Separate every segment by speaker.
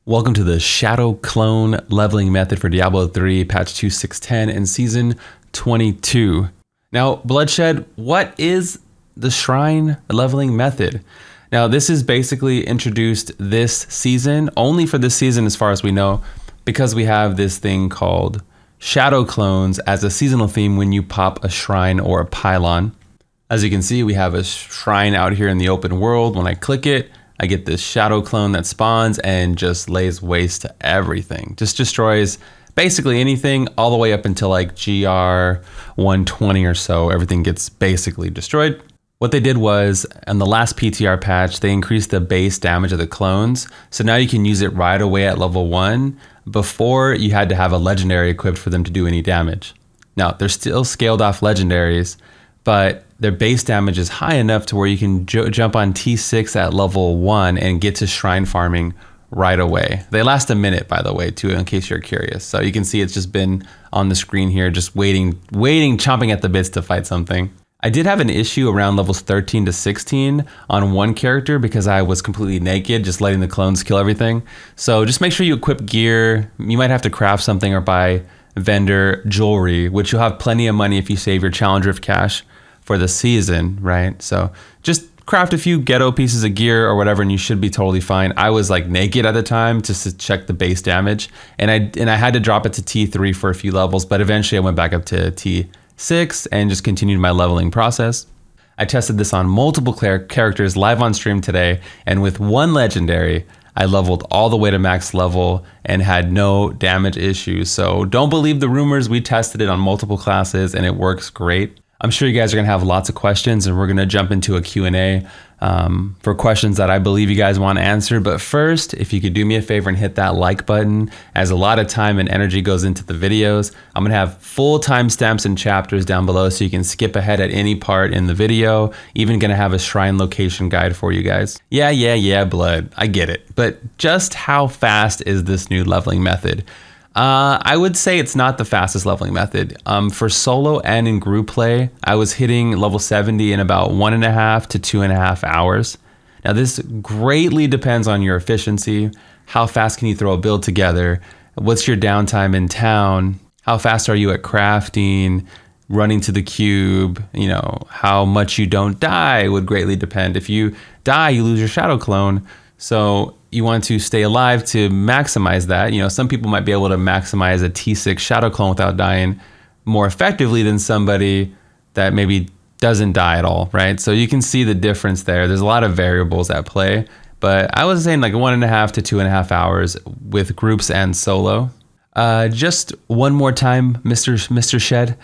Speaker 1: Welcome to the Shadow Clone leveling method for Diablo 3, patch 2.6.10 and season 22. Now, Bloodshed, what is the shrine leveling method? Now, this is basically introduced this season, only for this season as far as we know, because we have this thing called Shadow Clones as a seasonal theme when you pop a shrine or a pylon. As you can see, we have a shrine out here in the open world. When I click it, I get this shadow clone that spawns and just lays waste to everything. Just destroys basically anything all the way up until like GR 120 or so. Everything gets basically destroyed. What they did was, on the last PTR patch, they increased the base damage of the clones. So now you can use it right away at level 1. Before, you had to have a legendary equipped for them to do any damage. Now, they're still scaled off legendaries, but their base damage is high enough to where you can jump on T6 at level 1 and get to shrine farming right away. They last a minute, by the way, too, in case you're curious. So you can see it's just been on the screen here, just waiting, chomping at the bits to fight something. I did have an issue around levels 13 to 16 on one character because I was completely naked, just letting the clones kill everything. So just make sure you equip gear. You might have to craft something or buy vendor jewelry, which you'll have plenty of money if you save your challenge drift cash for the season, right? So just craft a few ghetto pieces of gear or whatever and you should be totally fine. I was like naked at the time just to check the base damage, and I had to drop it to T3 for a few levels, but eventually I went back up to T6 and just continued my leveling process. I tested this on multiple characters live on stream today, and with one legendary I leveled all the way to max level and had no damage issues. So don't believe the rumors. We tested it on multiple classes and it works great. I'm sure you guys are going to have lots of questions, and we're going to jump into a Q&A for questions that I believe you guys want answered. But first, if you could do me a favor and hit that like button, as a lot of time and energy goes into the videos. I'm going to have full timestamps and chapters down below so you can skip ahead at any part in the video. Even going to have a shrine location guide for you guys. Yeah, blood. I get it. But just how fast is this new leveling method? I would say it's not the fastest leveling method. For solo and in group play, I was hitting level 70 in about 1.5 to 2.5 hours. Now this greatly depends on your efficiency. How fast can you throw a build together? What's your downtime in town? How fast are you at crafting, running to the cube? You know, how much you don't die would greatly depend. If you die, you lose your shadow clone. So you want to stay alive to maximize that. You know, some people might be able to maximize a T6 shadow clone without dying more effectively than somebody that maybe doesn't die at all, right? So you can see the difference there. There's a lot of variables at play, but I was saying like 1.5 to 2.5 hours with groups and solo. Just one more time, Mr. Shed.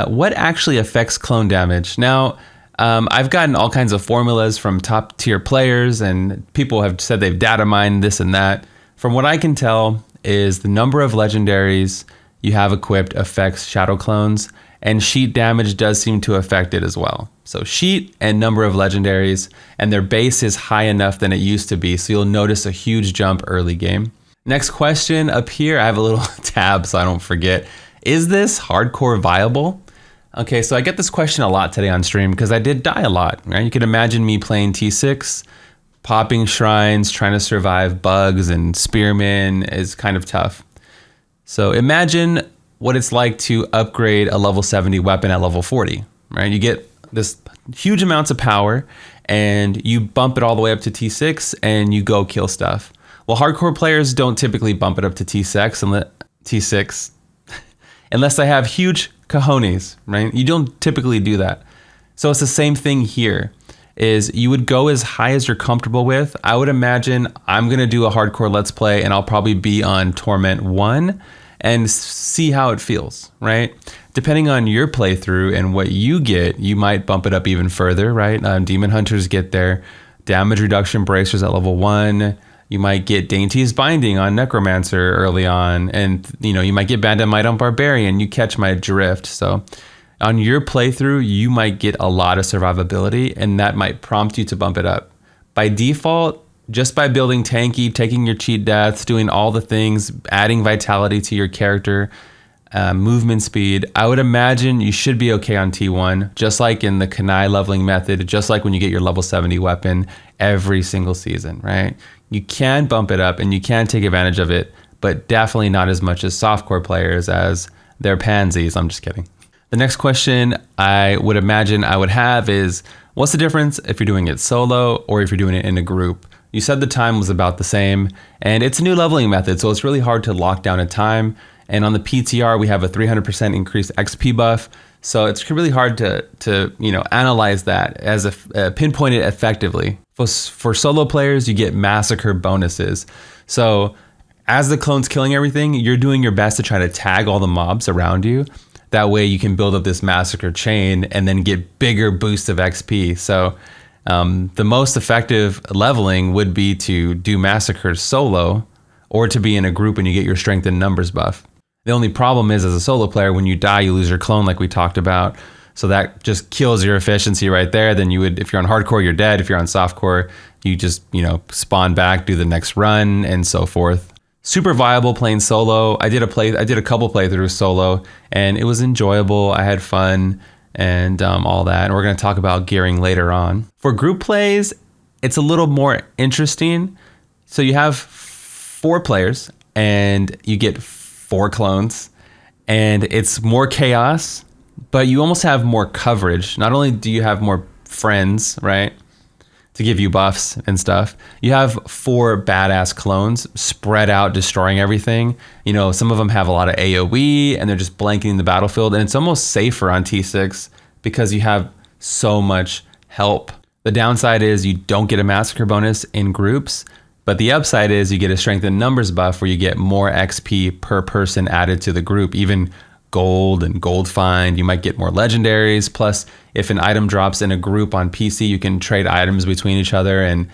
Speaker 1: What actually affects clone damage? Now, I've gotten all kinds of formulas from top tier players, and people have said they've data mined this and that. From what I can tell is the number of legendaries you have equipped affects shadow clones, and sheet damage does seem to affect it as well. So sheet and number of legendaries, and their base is high enough than it used to be, so you'll notice a huge jump early game. Next question up here, I have a little tab so I don't forget. Is this hardcore viable? Okay, so I get this question a lot today on stream because I did die a lot, right? You could imagine me playing T6, popping shrines, trying to survive bugs and spearmen is kind of tough. So imagine what it's like to upgrade a level 70 weapon at level 40, right? You get this huge amounts of power and you bump it all the way up to T6 and you go kill stuff. Well, hardcore players don't typically bump it up to T6 unless they have huge cojones, right? You don't typically do that. So it's the same thing here, is you would go as high as you're comfortable with. I would imagine I'm going to do a hardcore let's play and I'll probably be on Torment 1 and see how it feels, right? Depending on your playthrough and what you get, you might bump it up even further, right? Demon Hunters get their damage reduction bracers at level 1. You might get Dainty's Binding on Necromancer early on, and you might get Bandit Might on Barbarian. You catch my drift. So on your playthrough, you might get a lot of survivability, and that might prompt you to bump it up. By default, just by building tanky, taking your cheat deaths, doing all the things, adding vitality to your character, movement speed. I would imagine you should be okay on T1, just like in the Kanai leveling method, just like when you get your level 70 weapon every single season, right? You can bump it up and you can take advantage of it, but definitely not as much as softcore players as they're pansies. I'm just kidding. The next question I would imagine I would have is, what's the difference if you're doing it solo or if you're doing it in a group? You said the time was about the same, and it's a new leveling method, so it's really hard to lock down a time. And on the PTR, we have a 300% increased XP buff, so it's really hard to analyze that as a pinpoint it effectively. For solo players, you get massacre bonuses. So as the clone's killing everything, you're doing your best to try to tag all the mobs around you. That way you can build up this massacre chain and then get bigger boosts of XP. So the most effective leveling would be to do massacres solo or to be in a group and you get your strength and numbers buff. The only problem is, as a solo player, when you die, you lose your clone like we talked about. So that just kills your efficiency right there. Then you would, if you're on hardcore, you're dead. If you're on softcore, you just, spawn back, do the next run and so forth. Super viable playing solo. I did a couple playthroughs solo and it was enjoyable. I had fun and all that. And we're going to talk about gearing later on. For group plays, it's a little more interesting. So you have 4 players and you get 4 clones and it's more chaos, but you almost have more coverage. Not only do you have more friends, right, to give you buffs and stuff, you have 4 badass clones spread out, destroying everything. Some of them have a lot of AoE and they're just blanking the battlefield, and it's almost safer on T6 because you have so much help. The downside is you don't get a massacre bonus in groups, but the upside is you get a strength in numbers buff where you get more XP per person added to the group, even gold and gold find. You might get more legendaries. Plus, if an item drops in a group on PC, you can trade items between each other. And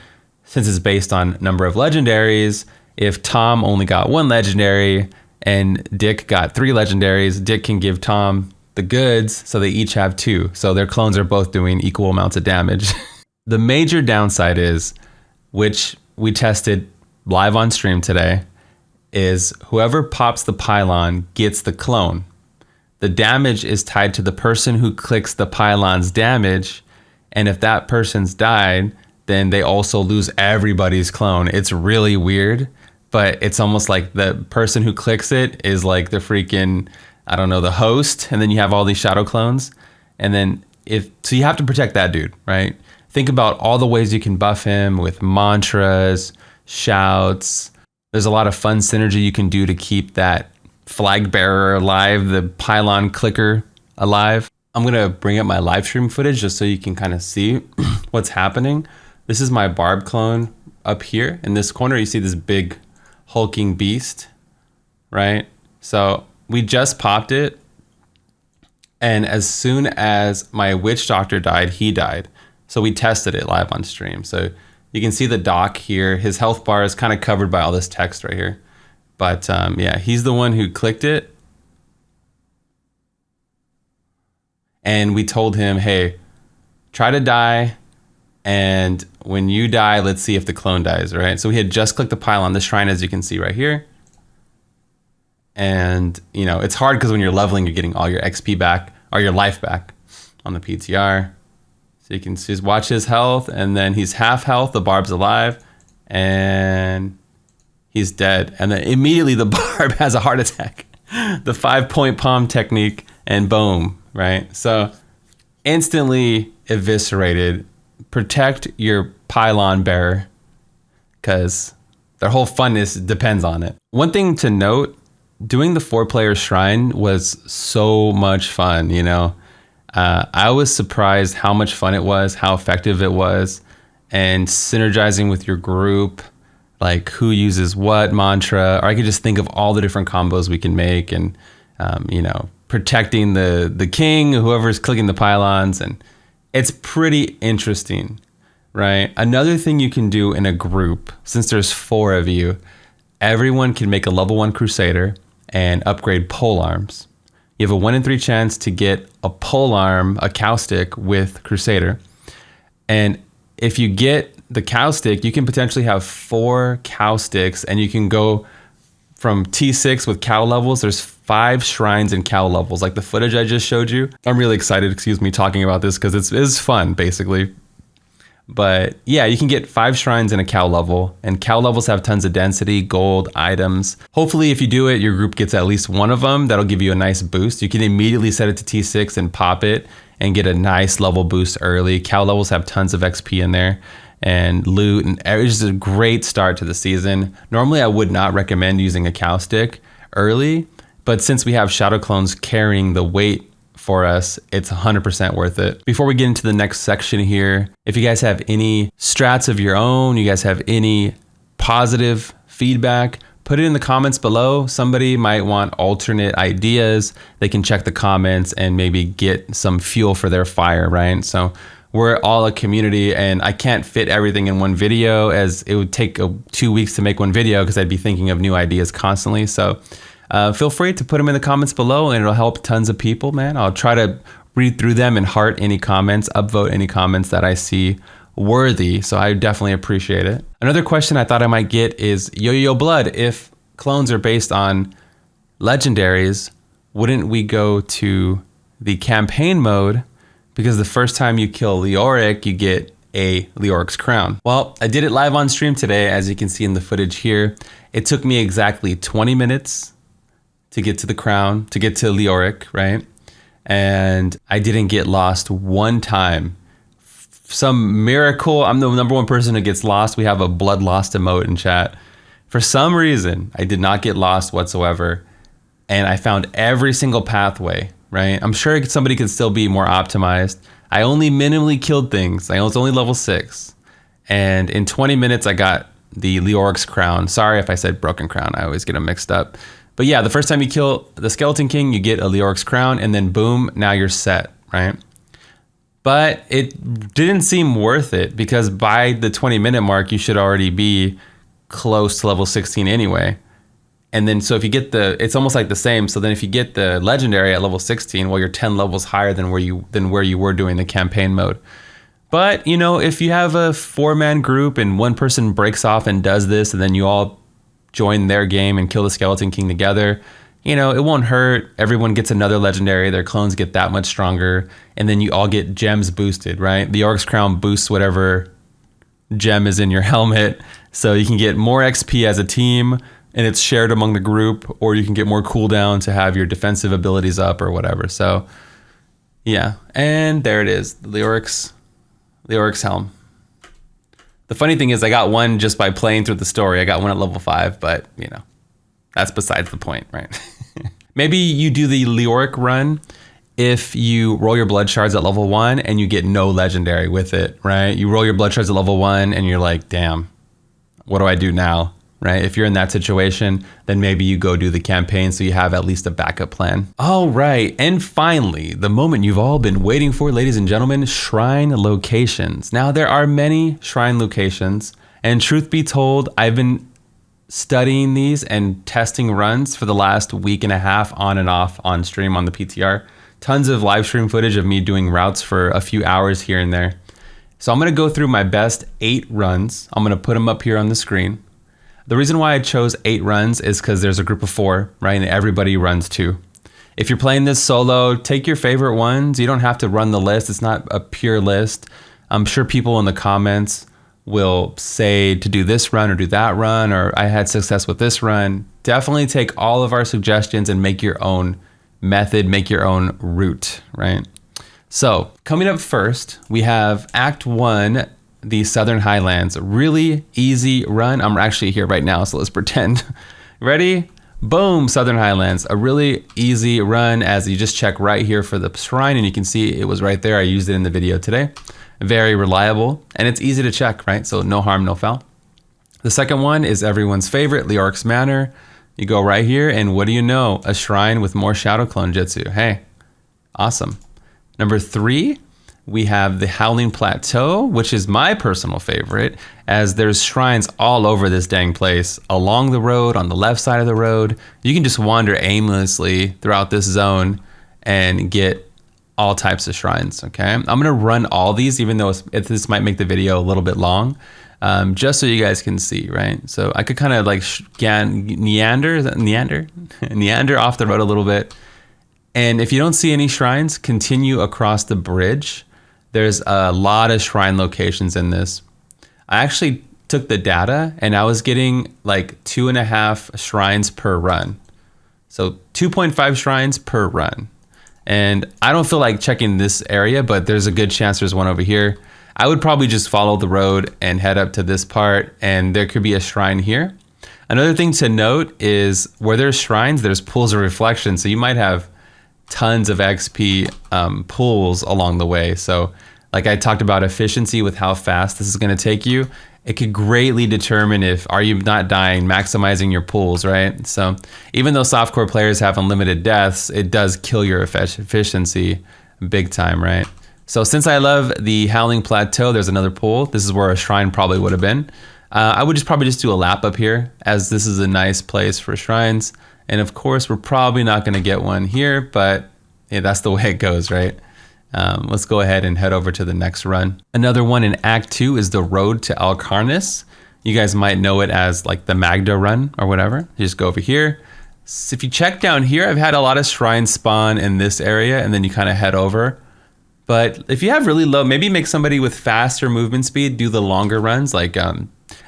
Speaker 1: since it's based on number of legendaries, if Tom only got 1 legendary and Dick got 3 legendaries, Dick can give Tom the goods, so they each have 2. So their clones are both doing equal amounts of damage. The major downside is, which we tested live on stream today, is whoever pops the pylon gets the clone. The damage is tied to the person who clicks the pylon's damage, and if that person's died, then they also lose everybody's clone. It's really weird, but it's almost like the person who clicks it is like the freaking, the host, and then you have all these shadow clones, and then so you have to protect that dude, right? Think about all the ways you can buff him with mantras, shouts. There's a lot of fun synergy you can do to keep that flag bearer alive, the pylon clicker alive. I'm going to bring up my live stream footage just so you can kind of see what's happening. This is my barb clone up here. In this corner, you see this big hulking beast, right? So we just popped it. And as soon as my witch doctor died, he died. So we tested it live on stream. So you can see the doc here. His health bar is kind of covered by all this text right here. But yeah, he's the one who clicked it. And we told him, hey, try to die. And when you die, let's see if the clone dies, right? So we had just clicked the pylon, the shrine, as you can see right here. And, it's hard because when you're leveling, you're getting all your XP back, or your life back on the PTR. So you can just watch his health, and then he's half health, the barb's alive, and he's dead. And then immediately the barb has a heart attack. The 5-point palm technique, and boom, right? So instantly eviscerated. Protect your pylon bearer because their whole funness depends on it. One thing to note, doing the 4-player shrine was so much fun, I was surprised how much fun it was, how effective it was, and synergizing with your group, like who uses what mantra, or I could just think of all the different combos we can make, and protecting the king, whoever's clicking the pylons, and it's pretty interesting, right? Another thing you can do in a group, since there's 4 of you, everyone can make a level 1 crusader and upgrade pole arms. You have a 1 in 3 chance to get a pole arm, a cowstick with crusader. And if you get the cowstick, you can potentially have 4 cowsticks, and you can go from T6 with cow levels. There's 5 shrines and cow levels, like the footage I just showed you. I'm really excited, excuse me, talking about this because it's fun, basically. But yeah, you can get 5 shrines in a cow level, and cow levels have tons of density, gold, items. Hopefully, if you do it, your group gets at least one of them. That'll give you a nice boost. You can immediately set it to T6 and pop it and get a nice level boost early. Cow levels have tons of XP in there and loot, and it's just a great start to the season. Normally, I would not recommend using a cow stick early, but since we have shadow clones carrying the weight for us, it's 100% worth it. Before we get into the next section here, if you guys have any strats of your own, you guys have any positive feedback, put it in the comments below. Somebody might want alternate ideas. They can check the comments and maybe get some fuel for their fire, right? So we're all a community, and I can't fit everything in one video, as it would take 2 weeks to make one video because I'd be thinking of new ideas constantly. So feel free to put them in the comments below, and it'll help tons of people, man. I'll try to read through them and heart any comments, upvote any comments that I see worthy. So I definitely appreciate it. Another question I thought I might get is, Yo Blood, if clones are based on legendaries, wouldn't we go to the campaign mode? Because the first time you kill Leoric, you get a Leoric's crown. Well, I did it live on stream today, as you can see in the footage here. It took me exactly 20 minutes to get to the crown, to get to Leoric, right? And I didn't get lost one time. Some miracle, I'm the #1 person who gets lost. We have a blood lost emote in chat. For some reason, I did not get lost whatsoever. And I found every single pathway, right? I'm sure somebody could still be more optimized. I only minimally killed things. I was only level 6. And in 20 minutes, I got the Leoric's crown. Sorry if I said broken crown. I always get them mixed up. But yeah, the first time you kill the Skeleton King, you get a Leoric's crown, and then boom, now you're set, right? But it didn't seem worth it, because by the 20-minute mark, you should already be close to level 16 anyway. And then, so if you get it's almost like the same. So then if you get the legendary at level 16, well, you're 10 levels higher than where you were doing the campaign mode. But, you know, if you have a 4-man group and one person breaks off and does this, and then you all join their game and kill the Skeleton King together, you know, it won't hurt. Everyone gets another legendary. Their clones get that much stronger. And then you all get gems boosted, right? The Leoric's crown boosts whatever gem is in your helmet. So you can get more XP as a team, and it's shared among the group, or you can get more cooldown to have your defensive abilities up or whatever. So yeah, and there it is, the Leoric's helm. The funny thing is, I got one just by playing through the story. I got one at level 5, but you know, that's besides the point, right? Maybe you do the Leoric run if you roll your blood shards at level 1 and you get no legendary with it, right? You roll your blood shards at level 1 and you're like, damn, what do I do now? Right? If you're in that situation, then maybe you go do the campaign so you have at least a backup plan. All right, and finally, the moment you've all been waiting for, ladies and gentlemen, shrine locations. Now, there are many shrine locations, and truth be told, I've been studying these and testing runs for the last week and a half on and off on stream on the PTR. Tons of live stream footage of me doing routes for a few hours here and there. So I'm gonna go through my best 8 runs. I'm gonna put them up here on the screen. The reason why I chose 8 runs is because there's a group of 4, right? And everybody runs 2. If you're playing this solo, take your favorite ones. You don't have to run the list. It's not a pure list. I'm sure people in the comments will say to do this run or do that run, or I had success with this run. Definitely take all of our suggestions and make your own method, make your own route, right? So coming up first, we have Act 1, the Southern Highlands. Really easy run. I'm actually here right now, so let's pretend. Ready? Boom, Southern Highlands. A really easy run, as you just check right here for the shrine, and you can see it was right there. I used it in the video today. Very reliable, and it's easy to check, right? So no harm, no foul. The second one is everyone's favorite, Leoric's Manor. You go right here, and what do you know? A shrine with more Shadow Clone Jutsu. Hey, awesome. Number 3, we have the Howling Plateau, which is my personal favorite, as there's shrines all over this dang place. Along the road, on the left side of the road, you can just wander aimlessly throughout this zone and get all types of shrines, okay? I'm gonna run all these, even though this might make the video a little bit long. just so you guys can see, right? So I could kind of like neander off the road a little bit. And if you don't see any shrines, continue across the bridge. There's a lot of shrine locations in this. I actually took the data and I was getting like 2.5 shrines per run. So 2.5 shrines per run. And I don't feel like checking this area, but there's a good chance there's one over here. I would probably just follow the road and head up to this part, and there could be a shrine here. Another thing to note is where there's shrines, there's pools of reflection. So you might have tons of XP pools along the way. So like I talked about efficiency with how fast this is going to take you. It could greatly determine if are you not dying, maximizing your pools, right? So even though softcore players have unlimited deaths, it does kill your efficiency big time, right? So since I love the Howling Plateau, there's another pool. This is where a shrine probably would have been. I would probably just do a lap up here, as this is a nice place for shrines. And of course, we're probably not going to get one here, but yeah, that's the way it goes, right? Let's go ahead and head over to the next run. Another one in Act 2 is the Road to Alcarnus. You guys might know it as like the Magda run or whatever. You just go over here. So if you check down here, I've had a lot of shrines spawn in this area, and then you kind of head over. But if you have really low, maybe make somebody with faster movement speed do the longer runs, like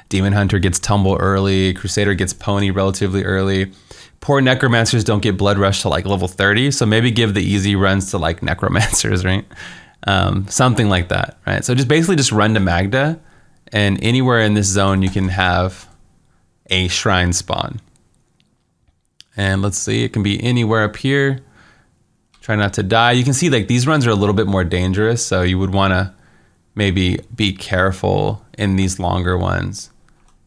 Speaker 1: Demon Hunter gets Tumble early, Crusader gets Pony relatively early. Poor Necromancers don't get Blood Rush to like level 30, so maybe give the easy runs to like Necromancers, right? Something like that, right? So just basically just run to Magda, and anywhere in this zone you can have a shrine spawn. And let's see, it can be anywhere up here. Try not to die. You can see like these runs are a little bit more dangerous, so you would want to maybe be careful in these longer ones.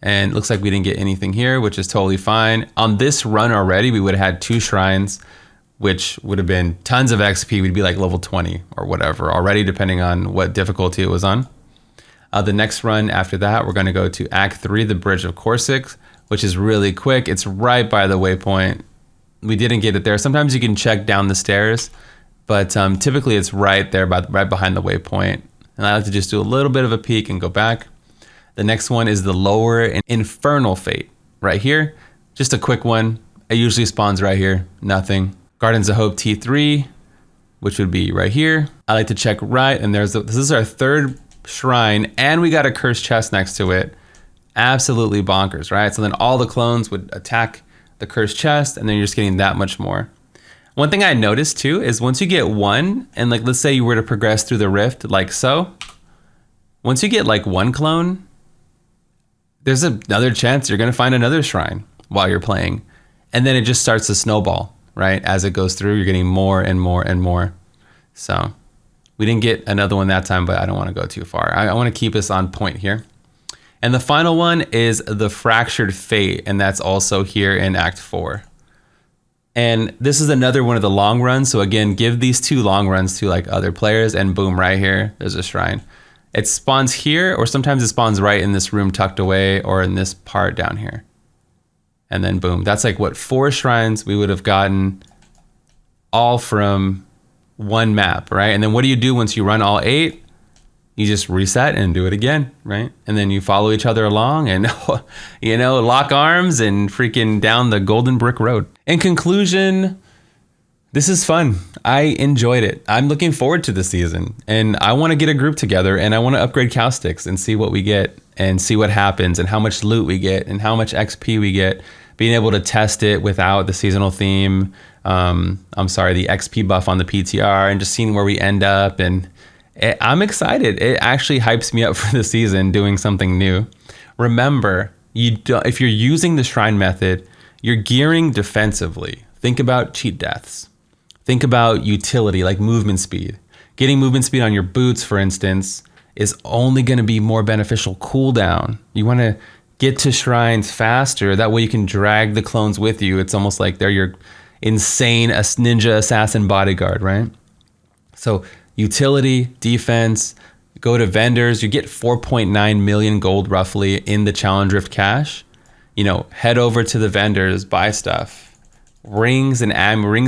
Speaker 1: And it looks like we didn't get anything here, which is totally fine. On this run already, we would have had 2 shrines, which would have been tons of XP. We'd be like level 20 or whatever already, depending on what difficulty it was on. The next run after that, we're going to go to Act 3, the Bridge of Corsic, which is really quick. It's right by the waypoint. We didn't get it there. Sometimes you can check down the stairs, but typically it's right there, right behind the waypoint. And I like to just do a little bit of a peek and go back. The next one is the Lower Infernal Fate right here. Just a quick one. It usually spawns right here. Nothing. Gardens of Hope T3, which would be right here. I like to check right, and this is our 3rd shrine, and we got a cursed chest next to it. Absolutely bonkers, right? So then all the clones would attack the cursed chest, and then you're just getting that much more. One thing I noticed too is once you get one, and like let's say you were to progress through the rift like so, once you get like 1 clone, there's another chance you're gonna find another shrine while you're playing. And then it just starts to snowball, right? As it goes through, you're getting more and more and more. So we didn't get another one that time, but I don't wanna go too far. I wanna keep us on point here. And the final one is the Fractured Fate, and that's also here in Act 4. And this is another one of the long runs. So again, give these 2 long runs to like other players, and boom, right here, there's a shrine. It spawns here, or sometimes it spawns right in this room tucked away, or in this part down here. And then boom, that's like what 4 shrines we would have gotten all from 1 map, right? And then what do you do once you run all 8? You just reset and do it again, right? And then you follow each other along and, you know, lock arms and freaking down the golden brick road. In conclusion, this is fun. I enjoyed it. I'm looking forward to the season, and I want to get a group together, and I want to upgrade Cowsticks and see what we get and see what happens and how much loot we get and how much XP we get. Being able to test it without the seasonal theme, the XP buff on the PTR, and just seeing where we end up. And I'm excited. It actually hypes me up for the season doing something new. Remember, if you're using the shrine method, you're gearing defensively. Think about cheat deaths. Think about utility, like movement speed. Getting movement speed on your boots, for instance, is only going to be more beneficial cooldown. You want to get to shrines faster. That way you can drag the clones with you. It's almost like they're your insane ninja assassin bodyguard, right? So utility, defense, go to vendors. You get 4.9 million gold roughly in the Challenge Rift cash. You know, head over to the vendors, buy stuff. Rings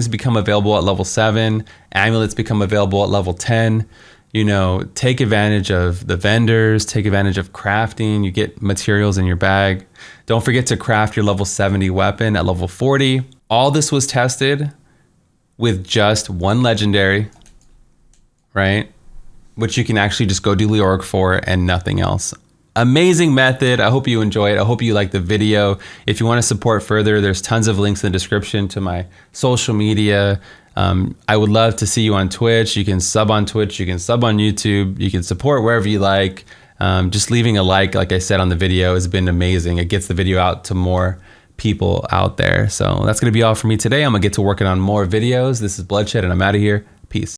Speaker 1: become available at level 7. Amulets become available at level 10. you know, take advantage of the vendors, take advantage of crafting. You get materials in your bag. Don't forget to craft your level 70 weapon at level 40. All this was tested with just one legendary, right? Which you can actually just go do Leoric for and nothing else. Amazing method. I hope you enjoy it. I hope you like the video. If you want to support further, there's tons of links in the description to my social media. I would love to see you on Twitch. You can sub on Twitch. You can sub on YouTube. You can support wherever you like. Just leaving a like I said on the video, has been amazing. It gets the video out to more people out there. So that's going to be all for me today. I'm going to get to working on more videos. This is Bloodshed, and I'm out of here. Peace.